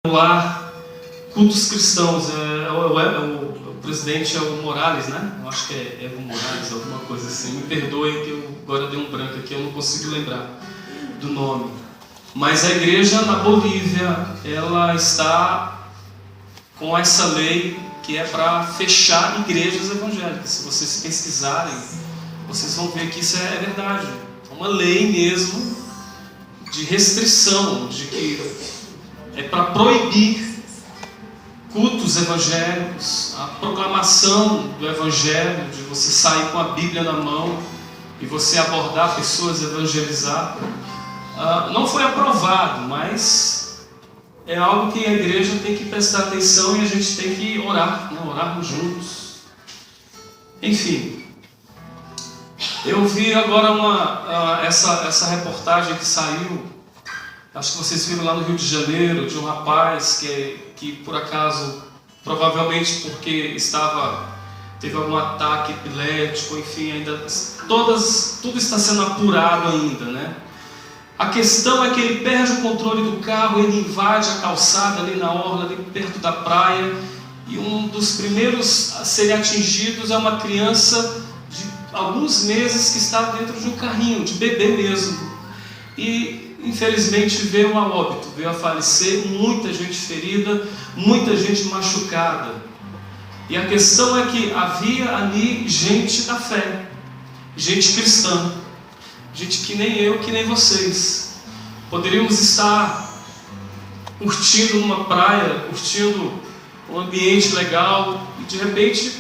Lá, cultos cristãos, o presidente é o Morales, né? Eu acho que é Evo Morales, alguma coisa assim. Me perdoem que eu agora dei um branco aqui, eu não consigo lembrar do nome. Mas a igreja na Bolívia, ela está com essa lei que é para fechar igrejas evangélicas. Se vocês pesquisarem, vocês vão ver que isso é verdade. É uma lei mesmo de restrição, de que é para proibir cultos evangélicos, a proclamação do evangelho, de você sair com a Bíblia na mão e você abordar pessoas, evangelizar. Não foi aprovado, mas é algo que a igreja tem que prestar atenção e a gente tem que orar, né? Orarmos juntos. Enfim, eu vi agora essa reportagem que saiu. Acho que vocês viram lá no Rio de Janeiro, de um rapaz que por acaso, provavelmente porque teve algum ataque epilético, enfim, ainda tudo está sendo apurado ainda, né? A questão é que ele perde o controle do carro, ele invade a calçada ali na orla, ali perto da praia, e um dos primeiros a serem atingidos é uma criança de alguns meses que está dentro de um carrinho, de bebê mesmo. E infelizmente veio a óbito, veio a falecer, muita gente ferida, muita gente machucada. E a questão é que havia ali gente da fé, gente cristã, gente que nem eu, que nem vocês. Poderíamos estar curtindo numa praia, curtindo um ambiente legal, e de repente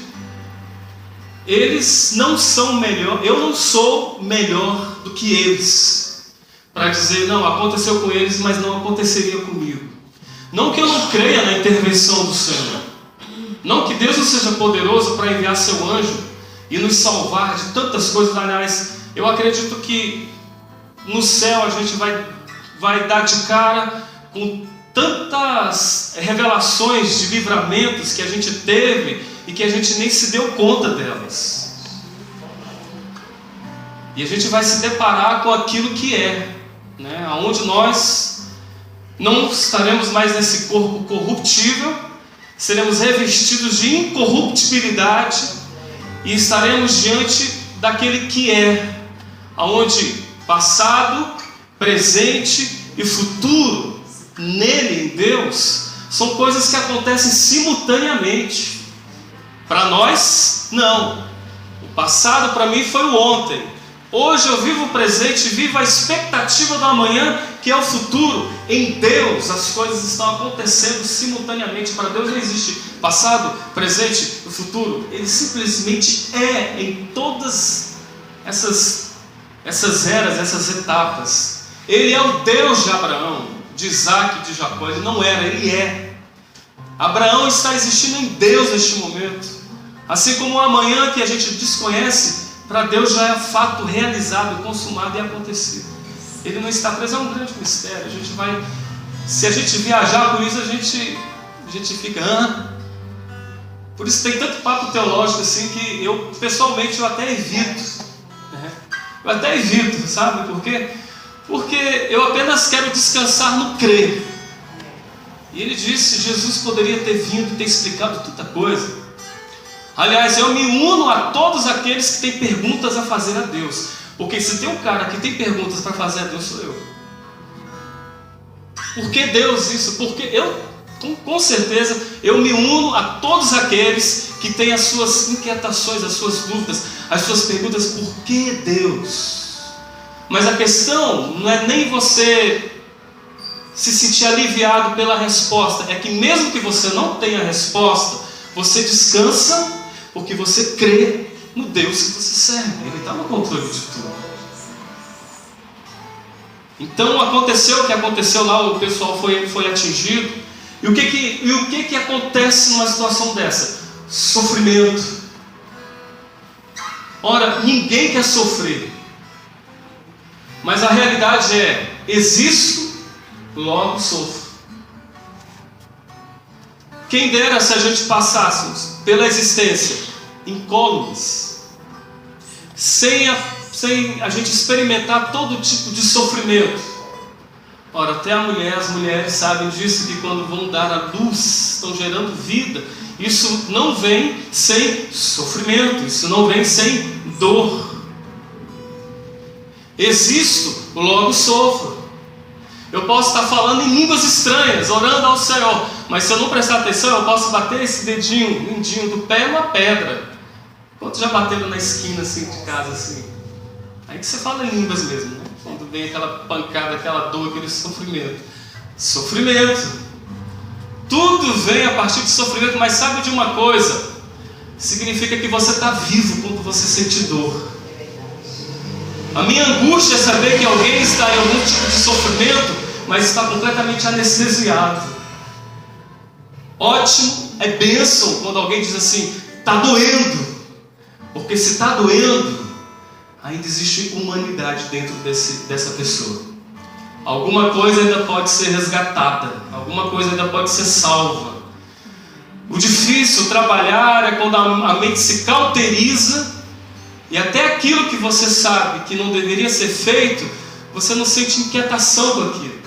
eles não são melhor, eu não sou melhor do que eles, para dizer, não, aconteceu com eles, mas não aconteceria comigo. Não que eu não creia na intervenção do Senhor, não que Deus não seja poderoso para enviar seu anjo e nos salvar de tantas coisas. Aliás, eu acredito que no céu a gente vai dar de cara com tantas revelações de livramentos que a gente teve e que a gente nem se deu conta delas. E a gente vai se deparar com aquilo que né? Onde nós não estaremos mais nesse corpo corruptível, seremos revestidos de incorruptibilidade e estaremos diante daquele que aonde passado, presente e futuro nele, em Deus, são coisas que acontecem simultaneamente. Para nós, não. O passado para mim foi o ontem. Hoje eu vivo o presente, vivo a expectativa do amanhã, que é o futuro. Em Deus as coisas estão acontecendo simultaneamente. Para Deus não existe passado, presente e futuro. Ele simplesmente em todas essas eras, essas etapas. Ele é o Deus de Abraão, de Isaac, de Jacó. Ele não era, ele é. Abraão está existindo em Deus neste momento. Assim como o amanhã que a gente desconhece, para Deus já é fato realizado, consumado e acontecido. Ele não está preso, é um grande mistério. Se a gente viajar por isso, a gente fica... Por isso tem tanto papo teológico assim que eu, pessoalmente, eu até evito. Né? Eu até evito, sabe por quê? Porque eu apenas quero descansar no crer. E ele disse, Jesus poderia ter vindo e ter explicado tanta coisa. Aliás, eu me uno a todos aqueles que têm perguntas a fazer a Deus. Porque se tem um cara que tem perguntas para fazer a Deus, sou eu. Por que Deus isso? Porque eu, com certeza, eu me uno a todos aqueles que têm as suas inquietações, as suas dúvidas, as suas perguntas. Por que Deus? Mas a questão não é nem você se sentir aliviado pela resposta. É que mesmo que você não tenha resposta, você descansa, porque você crê no Deus que você serve. Ele está no controle de tudo. Então aconteceu o que aconteceu lá, o pessoal foi atingido. E o que acontece numa situação dessa? Sofrimento. Ora, ninguém quer sofrer. Mas a realidade existo, logo sofro. Quem dera se a gente passássemos pela existência incólumes, sem a gente experimentar todo tipo de sofrimento. Ora, até as mulheres sabem disso, que quando vão dar à luz, estão gerando vida. Isso não vem sem sofrimento, isso não vem sem dor. Existo, logo sofro. Eu posso estar falando em línguas estranhas, orando ao Senhor, mas se eu não prestar atenção, eu posso bater esse dedinho, mindinho do pé numa pedra. Quantos já bateram na esquina assim, de casa assim? Aí que você fala em línguas mesmo, né? Quando vem aquela pancada, aquela dor, aquele sofrimento. Sofrimento. Tudo vem a partir de sofrimento, mas sabe de uma coisa? Significa que você está vivo quando você sente dor. A minha angústia é saber que alguém está em algum tipo de sofrimento, mas está completamente anestesiado. Ótimo, é bênção quando alguém diz assim, está doendo. Porque se está doendo, ainda existe humanidade dentro dessa pessoa. Alguma coisa ainda pode ser resgatada, alguma coisa ainda pode ser salva. O difícil trabalhar é quando a mente se cauteriza e até aquilo que você sabe que não deveria ser feito, você não sente inquietação com aquilo.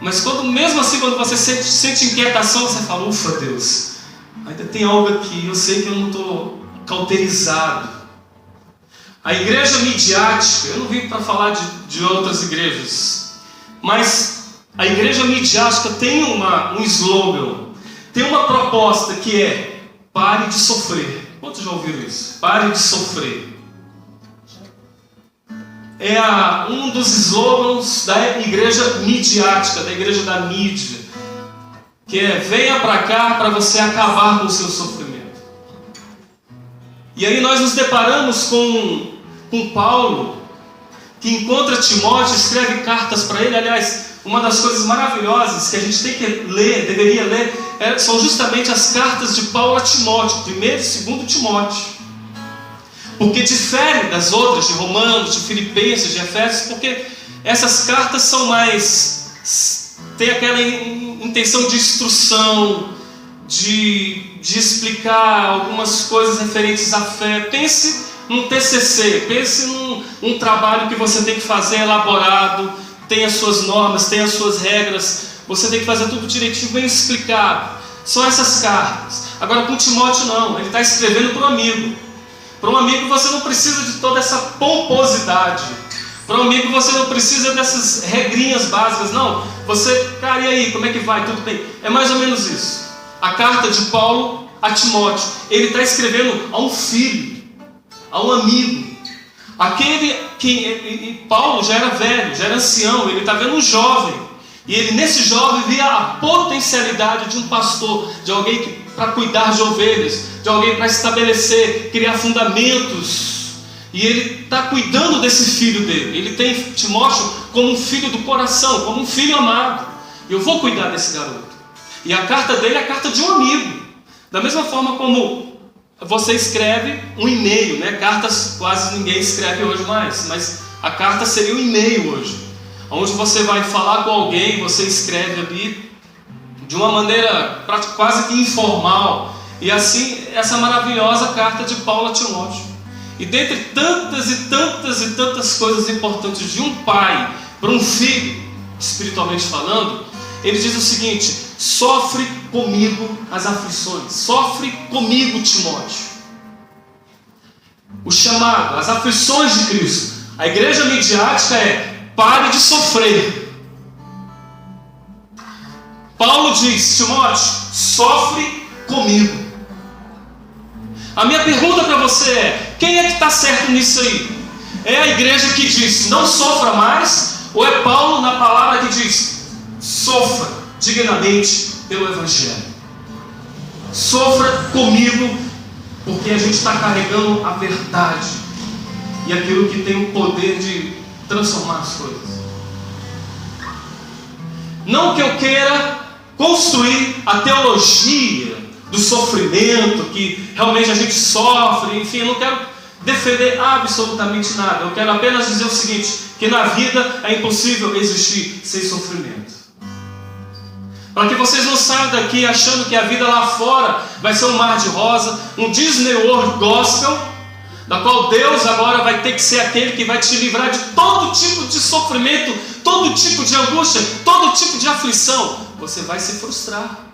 Mas mesmo assim, quando você sente inquietação, você fala, ufa Deus, ainda tem algo aqui, eu sei que eu não estou cauterizado. A igreja midiática, eu não vim para falar de outras igrejas, mas a igreja midiática tem um slogan, tem uma proposta que é, pare de sofrer. Quantos já ouviram isso? Pare de sofrer. É um dos slogans da igreja midiática, da igreja da mídia, que é, venha para cá para você acabar com o seu sofrimento. E aí nós nos deparamos com Paulo, que encontra Timóteo, escreve cartas para ele. Aliás, uma das coisas maravilhosas que a gente tem que ler, deveria ler, são justamente as cartas de Paulo a Timóteo, 1º e 2º Timóteo. Porque difere das outras, de Romanos, de Filipenses, de Efésios, porque essas cartas são tem aquela intenção de instrução, de explicar algumas coisas referentes à fé. Pense num TCC, pense num trabalho que você tem que fazer elaborado, tem as suas normas, tem as suas regras, você tem que fazer tudo direitinho, bem explicado. São essas cartas. Agora com Timóteo não, ele está escrevendo para um amigo. Para um amigo você não precisa de toda essa pomposidade. Para um amigo você não precisa dessas regrinhas básicas, não. Você, cara, e aí, como é que vai? Tudo bem? É mais ou menos isso. A carta de Paulo a Timóteo, ele está escrevendo a um filho, a um amigo. Paulo já era velho, já era ancião, ele está vendo um jovem. E ele nesse jovem via a potencialidade de um pastor, de alguém para cuidar de ovelhas, de alguém para estabelecer, criar fundamentos. E ele está cuidando desse filho dele. Ele tem Timóteo como um filho do coração, como um filho amado. Eu vou cuidar desse garoto. E a carta dele é a carta de um amigo. Da mesma forma como você escreve um e-mail, né? Cartas quase ninguém escreve hoje mais, mas a carta seria um e-mail hoje, onde você vai falar com alguém, você escreve ali de uma maneira quase que informal. E assim, essa maravilhosa carta de Paulo a Timóteo. E dentre tantas e tantas e tantas coisas importantes de um pai para um filho, espiritualmente falando, ele diz o seguinte: sofre comigo as aflições, sofre comigo, Timóteo. O chamado, as aflições de Cristo. A igreja midiática é: pare de sofrer. Paulo diz: Timóteo, sofre comigo. A minha pergunta para você é: quem é que está certo nisso aí? É a igreja que diz não sofra mais? Ou é Paulo na palavra que diz sofra dignamente pelo Evangelho? Sofra comigo, porque a gente está carregando a verdade e aquilo que tem o poder de transformar as coisas. Não que eu queira construir a teologia do sofrimento, que realmente a gente sofre, enfim, eu não quero defender absolutamente nada. Eu quero apenas dizer o seguinte: que na vida é impossível existir sem sofrimento. Para que vocês não saiam daqui achando que a vida lá fora vai ser um mar de rosa, um Disney World Gospel, da qual Deus agora vai ter que ser aquele que vai te livrar de todo tipo de sofrimento, todo tipo de angústia, todo tipo de aflição, você vai se frustrar.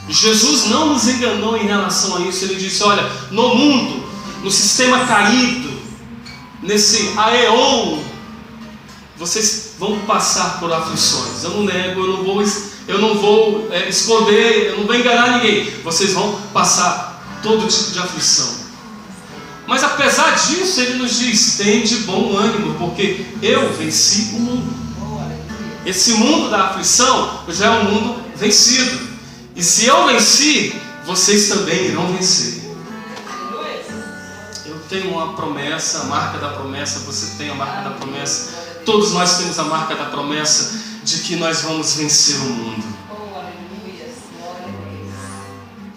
Jesus não nos enganou em relação a isso. Ele disse: olha, no mundo, no sistema caído, nesse aeon, vocês vão passar por aflições. Eu não nego, eu não vou esconder, eu não vou enganar ninguém. Vocês vão passar todo tipo de aflição. Mas apesar disso, ele nos diz: tem de bom ânimo, porque eu venci o mundo. Esse mundo da aflição já é um mundo vencido. E se eu venci, vocês também irão vencer. Eu tenho uma promessa, a marca da promessa, você tem a marca da promessa. Todos nós temos a marca da promessa de que nós vamos vencer o mundo.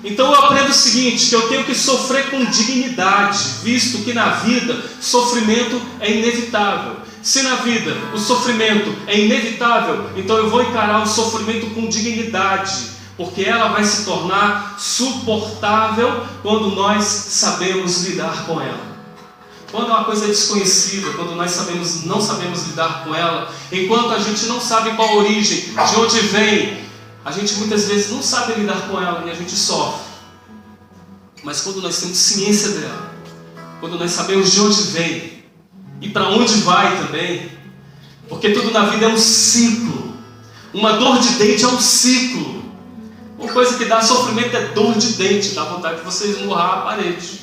Então eu aprendo o seguinte, que eu tenho que sofrer com dignidade, visto que na vida sofrimento é inevitável. Se na vida o sofrimento é inevitável, então eu vou encarar o sofrimento com dignidade, porque ela vai se tornar suportável quando nós sabemos lidar com ela. Quando é uma coisa desconhecida, quando nós não sabemos lidar com ela, enquanto a gente não sabe qual a origem, de onde vem, a gente muitas vezes não sabe lidar com ela e a gente sofre. Mas quando nós temos ciência dela, quando nós sabemos de onde vem e para onde vai também, porque tudo na vida é um ciclo. Uma dor de dente é um ciclo. Uma coisa que dá sofrimento é dor de dente, dá vontade de você esmurrar a parede.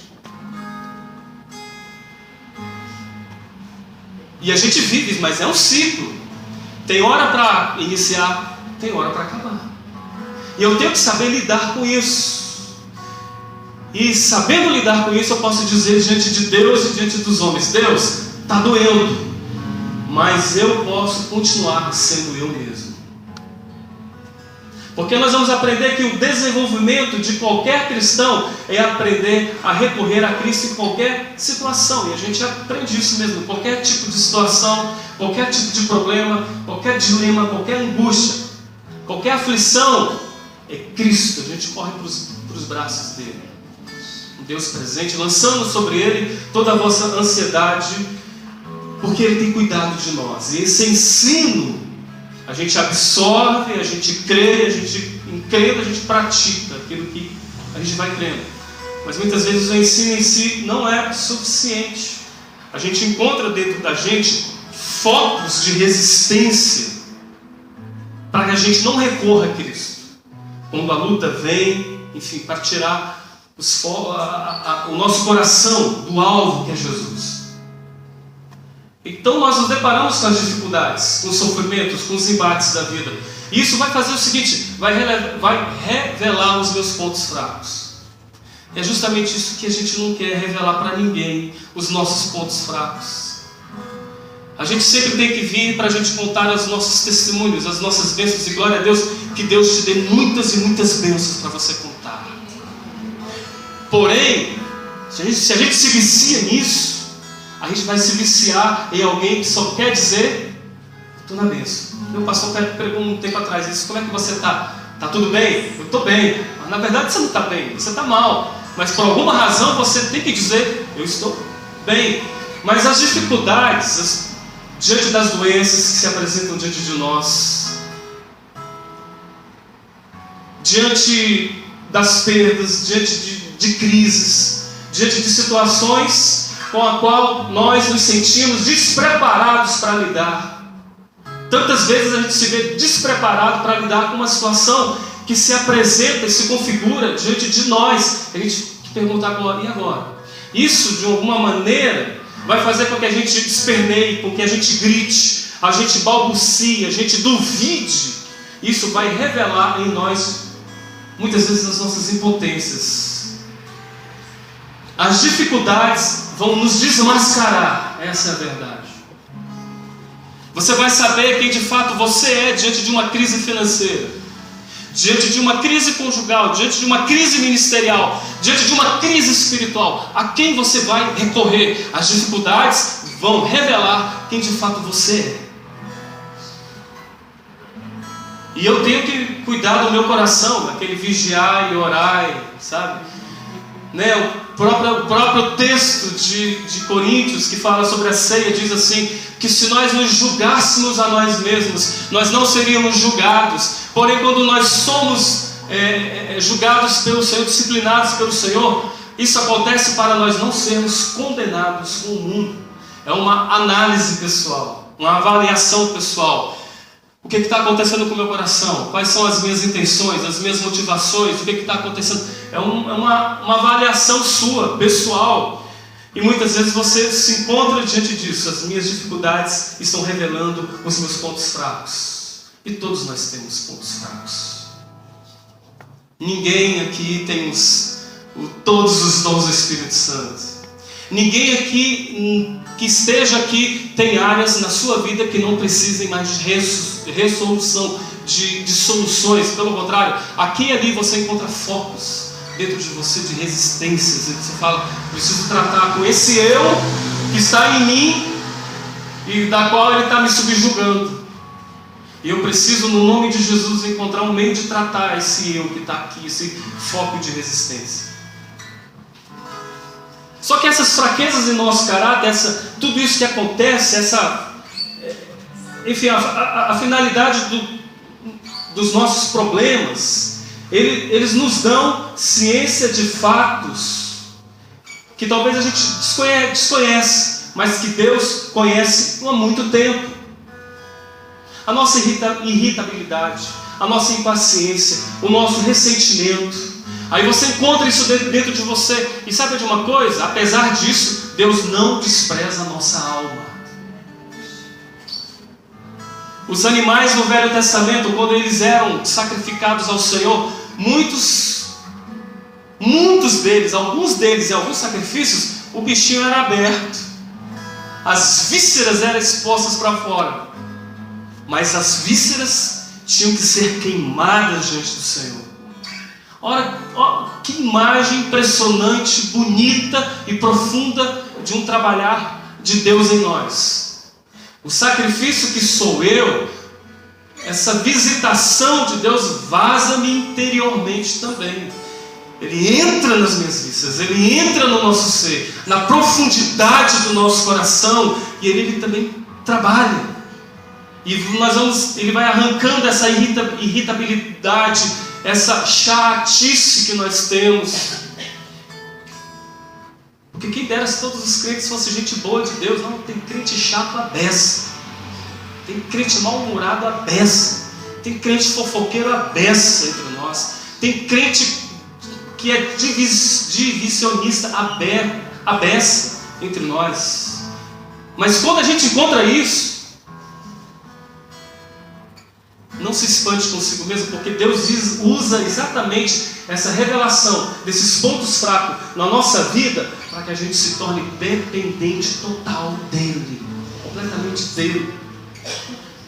E a gente vive, mas é um ciclo. Tem hora para iniciar, tem hora para acabar. E eu tenho que saber lidar com isso. E sabendo lidar com isso, eu posso dizer diante de Deus e diante dos homens: Deus, está doendo, mas eu posso continuar sendo eu mesmo. Porque nós vamos aprender que o desenvolvimento de qualquer cristão é aprender a recorrer a Cristo em qualquer situação. E a gente aprende isso mesmo, qualquer tipo de situação, qualquer tipo de problema, qualquer dilema, qualquer angústia, qualquer aflição, é Cristo. A gente corre para os braços dele. Um Deus presente, lançando sobre ele toda a vossa ansiedade, porque ele tem cuidado de nós. E esse ensino a gente absorve, a gente crê, a gente crendo, a gente pratica aquilo que a gente vai crendo. Mas muitas vezes o ensino em si não é suficiente. A gente encontra dentro da gente focos de resistência para que a gente não recorra a Cristo. Quando a luta vem, enfim, para tirar o nosso coração do alvo que é Jesus. Então nós nos deparamos com as dificuldades, com os sofrimentos, com os embates da vida. E isso vai fazer o seguinte, vai revelar os meus pontos fracos. É justamente isso que a gente não quer revelar para ninguém, os nossos pontos fracos. A gente sempre tem que vir para a gente contar os nossos testemunhos, as nossas bênçãos, e glória a Deus, que Deus te dê muitas e muitas bênçãos para você contar. Porém, se a gente se vicia nisso, a gente vai se viciar em alguém que só quer dizer: estou na bênção. Meu pastor pregou um tempo atrás isso: como é que você está? Está tudo bem? Eu estou bem. Mas na verdade você não está bem, você está mal. Mas por alguma razão você tem que dizer: eu estou bem. Mas as dificuldades, diante das doenças que se apresentam diante de nós, diante das perdas, diante de crises, diante de situações com a qual nós nos sentimos despreparados para lidar. Tantas vezes a gente se vê despreparado para lidar com uma situação que se apresenta e se configura diante de nós. A gente pergunta agora: e agora? Isso, de alguma maneira, vai fazer com que a gente esperneie, com que a gente grite, a gente balbucie, a gente duvide. Isso vai revelar em nós, muitas vezes, as nossas impotências. As dificuldades vão nos desmascarar, essa é a verdade. Você vai saber quem de fato você é diante de uma crise financeira, diante de uma crise conjugal, diante de uma crise ministerial, diante de uma crise espiritual. A quem você vai recorrer? As dificuldades vão revelar quem de fato você é. E eu tenho que cuidar do meu coração, daquele vigiar e orar, sabe? né? O próprio texto de Coríntios, que fala sobre a ceia, diz assim, que se nós nos julgássemos a nós mesmos, nós não seríamos julgados. Porém, quando nós somos julgados pelo Senhor, disciplinados pelo Senhor, isso acontece para nós não sermos condenados com o mundo. É uma análise pessoal, uma avaliação pessoal. O que está acontecendo com o meu coração? Quais são as minhas intenções, as minhas motivações? O que está acontecendo? É uma avaliação sua, pessoal. E muitas vezes você se encontra diante disso. As minhas dificuldades estão revelando os meus pontos fracos. E todos nós temos pontos fracos. Ninguém aqui tem todos os dons do Espírito Santo. Ninguém aqui que esteja aqui tem áreas na sua vida que não precisem mais de resolução, de soluções. Pelo contrário, aqui e ali você encontra focos dentro de você de resistências. E você fala, preciso tratar com esse eu que está em mim e da qual ele está me subjugando. E eu preciso, no nome de Jesus, encontrar um meio de tratar esse eu que está aqui, esse foco de resistência. Só que essas fraquezas em nosso caráter, tudo isso que acontece, enfim, a finalidade dos nossos problemas, eles nos dão ciência de fatos que talvez a gente desconhece, mas que Deus conhece há muito tempo. A nossa irritabilidade, a nossa impaciência, o nosso ressentimento. Aí você encontra isso dentro de você. E sabe de uma coisa? Apesar disso, Deus não despreza a nossa alma. Os animais no Velho Testamento, quando eles eram sacrificados ao Senhor, muitos deles, alguns deles em alguns sacrifícios, o bichinho era aberto. As vísceras eram expostas para fora. Mas as vísceras tinham que ser queimadas diante do Senhor. Ora, que imagem impressionante, bonita e profunda de um trabalhar de Deus em nós. O sacrifício que sou eu, essa visitação de Deus vaza-me interiormente também. Ele entra nas minhas vísceras, ele entra no nosso ser, na profundidade do nosso coração, e ele também trabalha. E ele vai arrancando essa irritabilidade, essa chatice que nós temos. Porque quem dera se todos os crentes fossem gente boa de Deus. Não, tem crente chato a beça, tem crente mal-humorado a beça, tem crente fofoqueiro a beça entre nós, tem crente que é divisionista a beça entre nós. Mas quando a gente encontra isso, não se espante consigo mesmo, porque Deus usa exatamente essa revelação desses pontos fracos na nossa vida para que a gente se torne dependente total dEle, completamente dEle.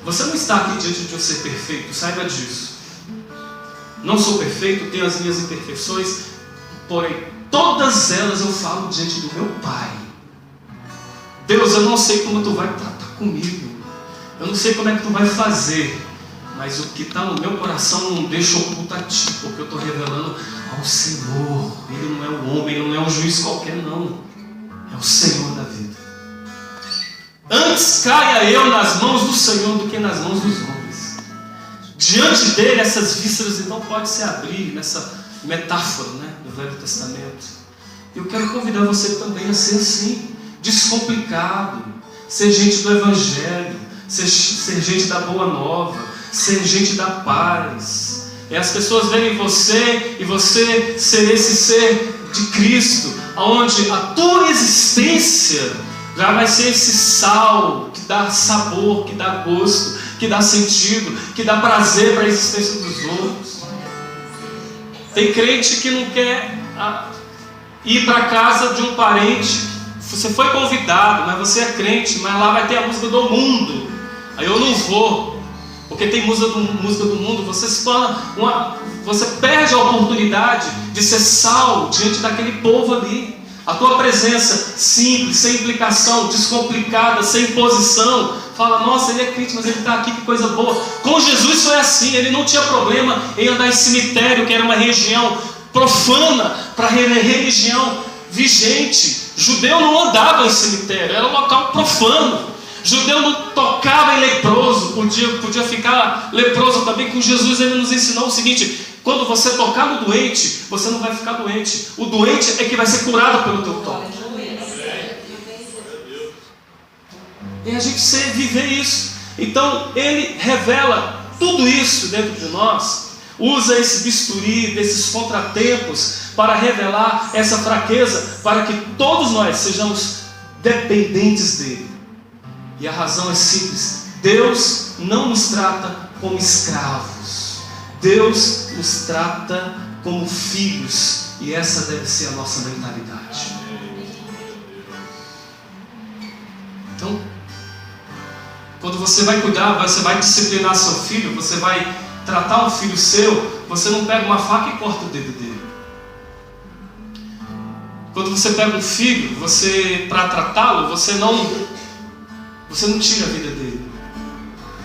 Você não está aqui diante de um ser perfeito, saiba disso. Não sou perfeito, tenho as minhas imperfeições, porém todas elas eu falo diante do meu Pai. Deus, eu não sei como tu vai tratar comigo, eu não sei como é que tu vai fazer, mas o que está no meu coração não deixa oculto a ti, porque eu estou revelando ao Senhor. Ele não é um homem, ele não é um juiz qualquer, não. É o Senhor da vida. Antes caia eu nas mãos do Senhor do que nas mãos dos homens. Diante dele, essas vísceras então podem se abrir nessa metáfora, né, do Velho Testamento. Eu quero convidar você também a ser assim, descomplicado, ser gente do Evangelho, ser gente da Boa Nova, ser gente da paz. E as pessoas verem você e você ser esse ser de Cristo, onde a tua existência já vai ser esse sal que dá sabor, que dá gosto, que dá sentido, que dá prazer para a existência dos outros. Tem crente que não quer ir para a casa de um parente. Você foi convidado, mas você é crente, mas lá vai ter a música do mundo. Aí eu não vou. Porque tem música do mundo, você se torna você perde a oportunidade de ser sal diante daquele povo ali. A tua presença simples, sem implicação, descomplicada, sem imposição. Fala, nossa, ele é crente, mas ele está aqui, que coisa boa. Com Jesus foi assim, ele não tinha problema em andar em cemitério, que era uma região profana para a religião vigente. Judeu não andava em cemitério, era um local profano. Judeu não tocava em leproso, podia ficar leproso também. Com Jesus ele nos ensinou o seguinte: quando você tocar no doente, você não vai ficar doente. O doente é que vai ser curado pelo teu toque. E a gente viver isso. Então ele revela tudo isso dentro de nós. Usa esse bisturi, desses contratempos, para revelar essa fraqueza, para que todos nós sejamos dependentes dele. E a razão é simples: Deus não nos trata como escravos, Deus nos trata como filhos, e essa deve ser a nossa mentalidade. Então, quando você vai cuidar, você vai disciplinar seu filho, você vai tratar um filho seu, você não pega uma faca e corta o dedo dele. Quando você pega um filho, para tratá-lo, você não tira a vida dele.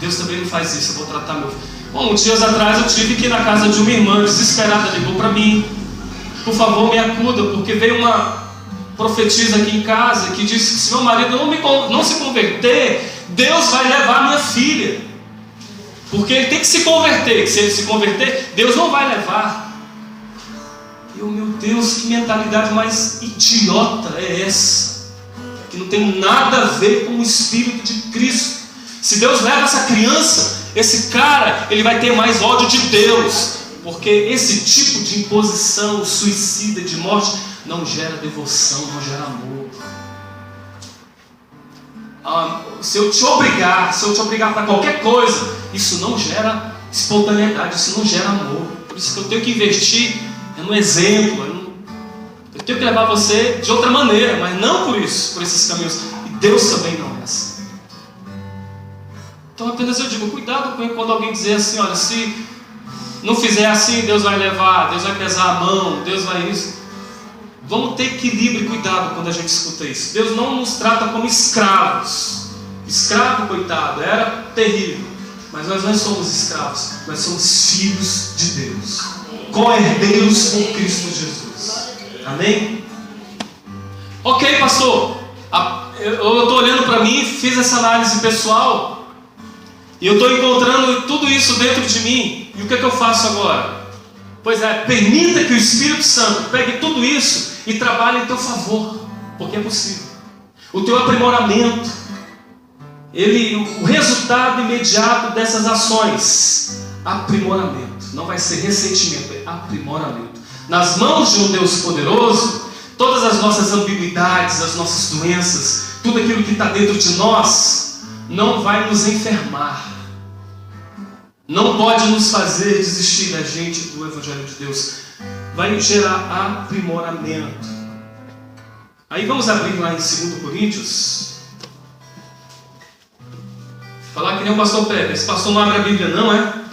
Deus também não faz isso. Eu vou tratar meu filho. Bom, dias atrás eu tive que ir na casa de uma irmã desesperada, ligou para mim: por favor, me acuda, porque veio uma profetisa aqui em casa que disse que se meu marido não se converter, Deus vai levar minha filha, porque ele tem que se converter, que se ele se converter, Deus não vai levar. E eu, meu Deus, que mentalidade mais idiota é essa, que não tem nada a ver com o Espírito de Cristo. Se Deus leva essa criança, esse cara, ele vai ter mais ódio de Deus, porque esse tipo de imposição suicida, de morte, não gera devoção, não gera amor. Se eu te obrigar para qualquer coisa, isso não gera espontaneidade, isso não gera amor. Por isso que eu tenho que investir no exemplo. Eu tenho que levar você de outra maneira, mas não por isso, por esses caminhos. E Deus também não é assim. Então apenas eu digo, cuidado quando alguém dizer assim: olha, se não fizer assim, Deus vai levar, Deus vai pesar a mão, Deus vai isso. Vamos ter equilíbrio e cuidado quando a gente escuta isso. Deus não nos trata como escravos. Escravo, coitado, era terrível. Mas nós não somos escravos, nós somos filhos de Deus, co-herdeiros com Cristo Jesus. Amém? Ok, pastor, eu estou olhando para mim, fiz essa análise pessoal, e eu estou encontrando tudo isso dentro de mim. E o que é que eu faço agora? Pois é, permita que o Espírito Santo pegue tudo isso e trabalhe em teu favor, porque é possível. O teu aprimoramento, o resultado imediato dessas ações, aprimoramento, não vai ser ressentimento, é aprimoramento. Nas mãos de um Deus poderoso, todas as nossas ambiguidades, as nossas doenças, tudo aquilo que está dentro de nós, não vai nos enfermar, não pode nos fazer desistir da gente do Evangelho de Deus, vai gerar aprimoramento. Aí vamos abrir lá em 2 Coríntios, falar que nem o pastor Pepe, esse pastor não abre a Bíblia não, é?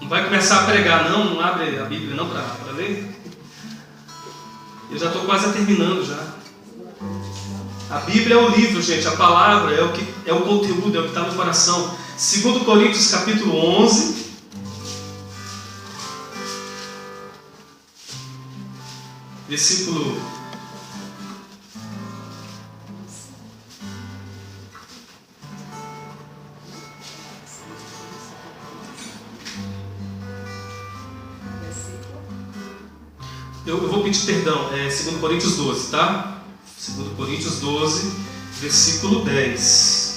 Não vai começar a pregar não abre a Bíblia não para ler? Eu já estou quase terminando já. A Bíblia é o livro, gente, a palavra é o conteúdo, é o que está no coração. 2 Coríntios capítulo 11, versículo 'Eu vou pedir perdão, 2 Coríntios 12, tá? 2 Coríntios 12, versículo 10.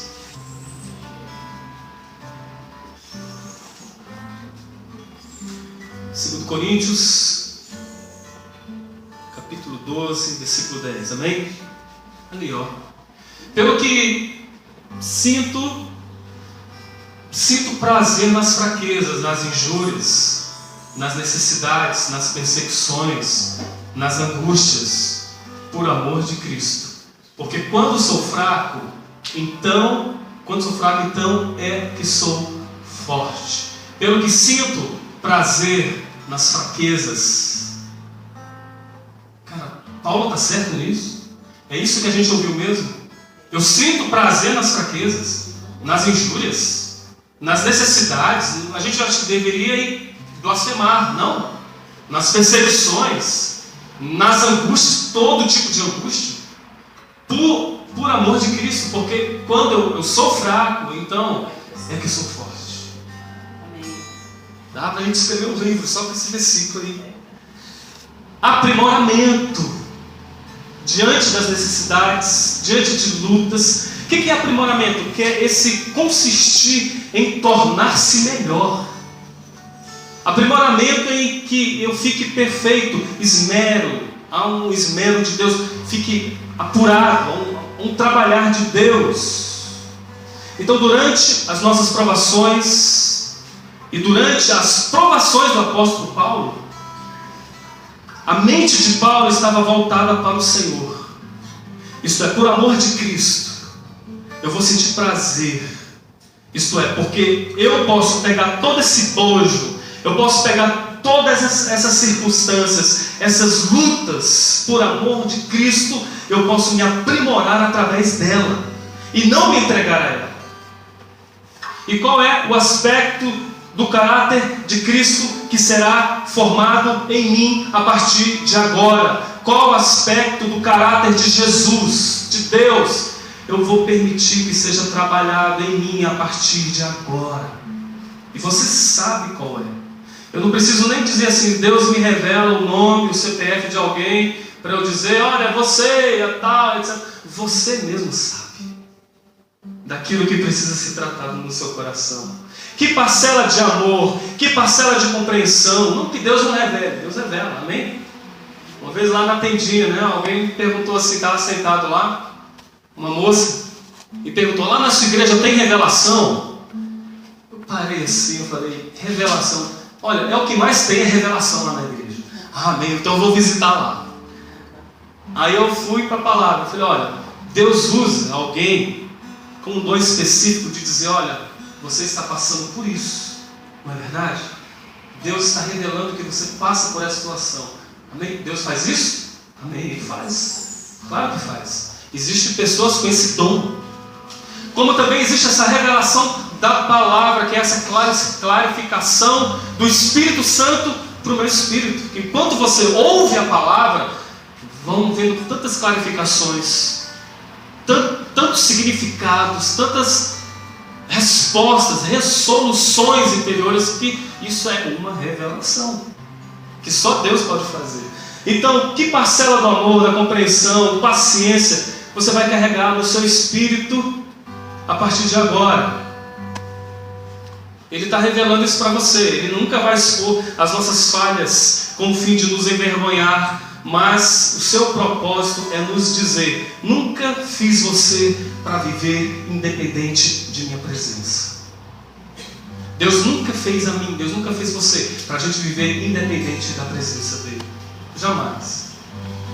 2 Coríntios, capítulo 12, versículo 10, amém? Ali, ó. Pelo que sinto prazer nas fraquezas, nas injúrias, nas necessidades, nas perseguições, nas angústias, por amor de Cristo. Porque quando sou fraco, então é que sou forte. Pelo que sinto prazer nas fraquezas. Cara, Paulo está certo nisso? É isso que a gente ouviu mesmo? Eu sinto prazer nas fraquezas, nas injúrias, nas necessidades. A gente acha que deveria ir blasfemar, não. Nas perseguições, nas angústias, todo tipo de angústia, por amor de Cristo, porque quando eu sou fraco, então é que eu sou forte. Dá para a gente escrever um livro só com esse versículo aí. Aprimoramento diante das necessidades, diante de lutas. O que é aprimoramento? Que é esse consistir em tornar-se melhor. Aprimoramento em que eu fique perfeito, esmero, há um esmero de Deus, fique apurado, um trabalhar de Deus. Então, durante as nossas provações e durante as provações do apóstolo Paulo, a mente de Paulo estava voltada para o Senhor. Isto é, por amor de Cristo, eu vou sentir prazer. Isto é, porque eu posso pegar todo esse bojo, eu posso pegar todas essas circunstâncias, essas lutas, por amor de Cristo, eu posso me aprimorar através dela e não me entregar a ela. E qual é o aspecto do caráter de Cristo que será formado em mim a partir de agora? Qual o aspecto do caráter de Jesus, de Deus, eu vou permitir que seja trabalhado em mim a partir de agora? E você sabe qual é. Eu não preciso nem dizer assim, Deus me revela o nome, o CPF de alguém, para eu dizer, olha, você, é tal, etc. Você mesmo sabe daquilo que precisa ser tratado no seu coração. Que parcela de amor, que parcela de compreensão, não que Deus não revele, Deus revela, amém? Uma vez lá na tendinha, né, alguém perguntou assim, estava sentado lá, uma moça, e perguntou, lá na sua igreja tem revelação? Eu parei assim, eu falei, revelação? Olha, é o que mais tem, é revelação lá na igreja. Amém, então eu vou visitar lá. Aí eu fui para a palavra, eu falei, olha, Deus usa alguém com um dom específico de dizer, olha, você está passando por isso, não é verdade? Deus está revelando que você passa por essa situação. Amém? Deus faz isso? Amém, Ele faz. Claro que faz. Existem pessoas com esse dom. Como também existe essa revelação da palavra, que é essa clarificação do Espírito Santo para o meu espírito. Que enquanto você ouve a palavra, vão vendo tantas clarificações, tantos significados, tantas respostas, resoluções interiores, que isso é uma revelação que só Deus pode fazer. Então, que parcela do amor, da compreensão, paciência você vai carregar no seu espírito a partir de agora? Ele está revelando isso para você. Ele nunca vai expor as nossas falhas com o fim de nos envergonhar, mas o seu propósito é nos dizer: nunca fiz você para viver independente de minha presença. Deus nunca fez a mim, Deus nunca fez você para a gente viver independente da presença dele. Jamais.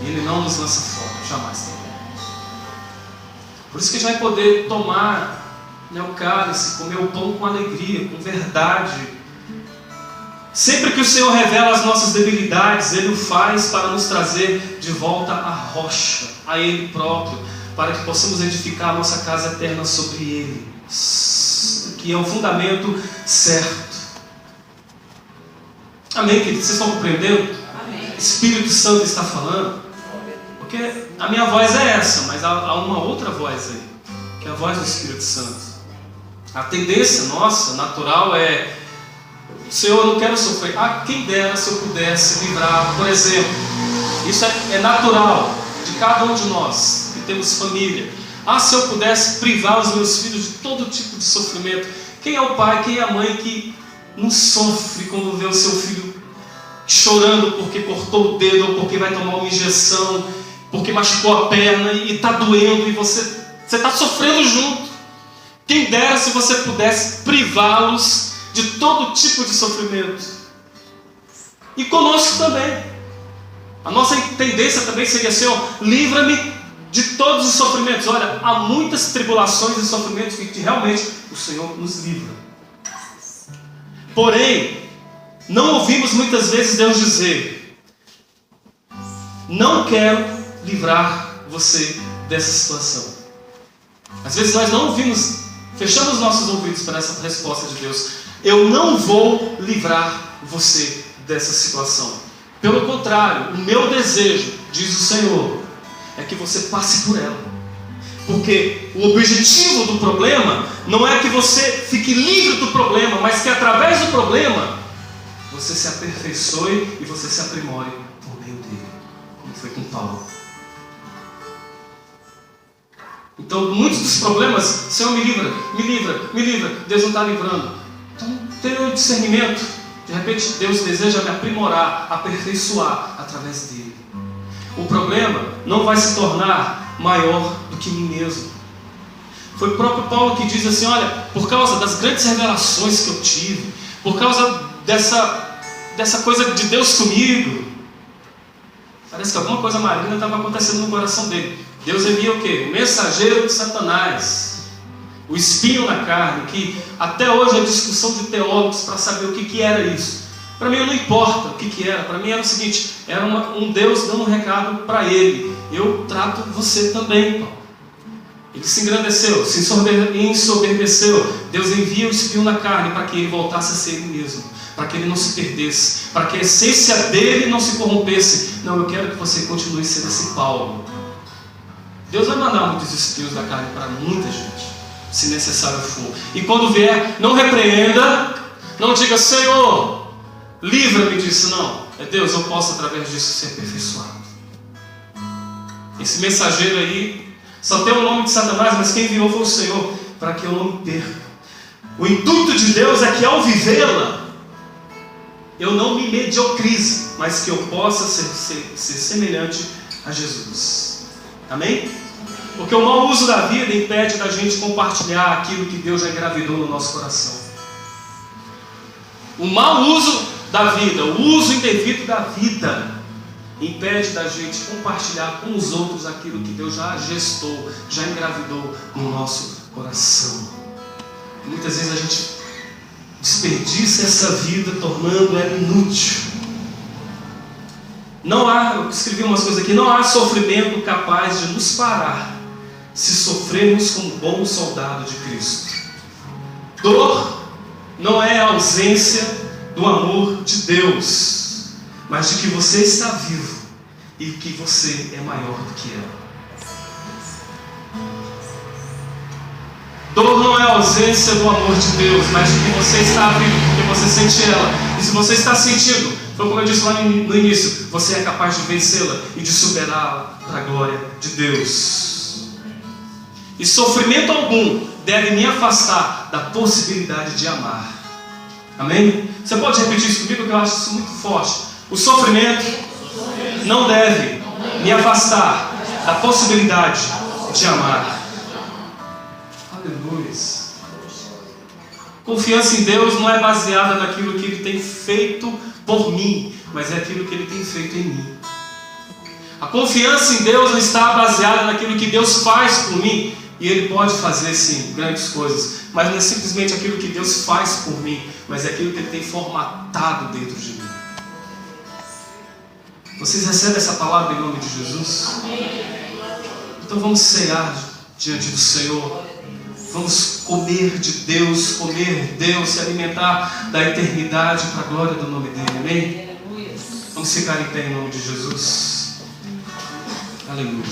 Ele não nos lança fora, jamais também. Por isso que a gente vai poder tomar, né, o cálice, comer o pão com alegria, com verdade. Sempre que o Senhor revela as nossas debilidades, Ele o faz para nos trazer de volta à rocha, a Ele próprio, para que possamos edificar a nossa casa eterna sobre Ele, que é o fundamento certo. Amém, queridos? Vocês estão compreendendo? Amém. Espírito Santo está falando. Porque a minha voz é essa, mas há uma outra voz aí, que é a voz do Espírito Santo. A tendência nossa, natural, é: Senhor, eu não quero sofrer. Ah, quem dera se eu pudesse livrar, por exemplo. Isso é natural de cada um de nós que temos família. Ah, se eu pudesse privar os meus filhos de todo tipo de sofrimento. Quem é o pai, quem é a mãe que não sofre quando vê o seu filho chorando porque cortou o dedo, ou porque vai tomar uma injeção, porque machucou a perna e está doendo e você está sofrendo junto? Quem dera se você pudesse privá-los de todo tipo de sofrimento. E conosco também. A nossa tendência também seria assim: ó, livra-me de todos os sofrimentos. Olha, há muitas tribulações e sofrimentos que realmente o Senhor nos livra. Porém, não ouvimos muitas vezes Deus dizer: não quero livrar você dessa situação. Às vezes nós não ouvimos, fechamos nossos ouvidos para essa resposta de Deus: eu não vou livrar você dessa situação. Pelo contrário, o meu desejo, diz o Senhor, é que você passe por ela. Porque o objetivo do problema não é que você fique livre do problema, mas que através do problema você se aperfeiçoe e você se aprimore por meio dele, como foi com Paulo. Então, muitos dos problemas, Senhor, me livra, me livra, me livra. Deus não está livrando. Então, tenha o discernimento. De repente, Deus deseja me aprimorar, aperfeiçoar através dele. O problema não vai se tornar maior do que mim mesmo. Foi o próprio Paulo que diz assim: olha, por causa das grandes revelações que eu tive, por causa dessa coisa de Deus comigo, parece que alguma coisa maligna estava acontecendo no coração dele. Deus envia o quê? O mensageiro de Satanás, o espinho na carne, que até hoje é discussão de teólogos para saber o que era isso. Para mim não importa o que era, para mim era o seguinte: era um Deus dando um recado para ele: eu trato você também, Paulo. Ele se engrandeceu, se ensoberbeceu. Deus envia o espinho na carne para que ele voltasse a ser ele mesmo, para que ele não se perdesse, para que a essência dele não se corrompesse. Não, eu quero que você continue sendo esse Paulo. Deus vai mandar muitos espinhos da carne para muita gente, se necessário for. E quando vier, não repreenda, não diga: Senhor, livra-me disso. Não, é Deus, eu posso através disso ser aperfeiçoado. Esse mensageiro aí só tem o nome de Satanás, mas quem enviou foi o Senhor, para que eu não me perca. O intuito de Deus é que ao vivê-la, eu não me mediocrize, mas que eu possa ser semelhante a Jesus. Amém? Porque o mau uso da vida impede da gente compartilhar aquilo que Deus já engravidou no nosso coração. O mau uso da vida, o uso indevido da vida, impede da gente compartilhar com os outros aquilo que Deus já gestou, já engravidou no nosso coração. Muitas vezes a gente desperdiça essa vida, tornando ela inútil. Não há, eu escrevi umas coisas aqui, não há sofrimento capaz de nos parar se sofrermos como bom soldado de Cristo. Dor não é a ausência do amor de Deus, mas de que você está vivo e que você é maior do que ela. Dor não é a ausência do amor de Deus, mas de que você está vivo, porque você sente ela. E se você está sentindo, foi como eu disse lá no início, você é capaz de vencê-la e de superá-la para a glória de Deus. E sofrimento algum deve me afastar da possibilidade de amar. Amém? Você pode repetir isso comigo, que eu acho isso muito forte. O sofrimento não deve me afastar da possibilidade de amar. Aleluia. Confiança em Deus não é baseada naquilo que Ele tem feito por mim, mas é aquilo que Ele tem feito em mim. A confiança em Deus não está baseada naquilo que Deus faz por mim, e Ele pode fazer sim grandes coisas, mas não é simplesmente aquilo que Deus faz por mim, mas é aquilo que Ele tem formatado dentro de mim. Vocês recebem essa palavra em nome de Jesus? Então vamos cear diante do Senhor. Vamos comer de Deus, comer Deus, se alimentar da eternidade para a glória do nome dEle. Amém? Vamos ficar em pé em nome de Jesus. Aleluia.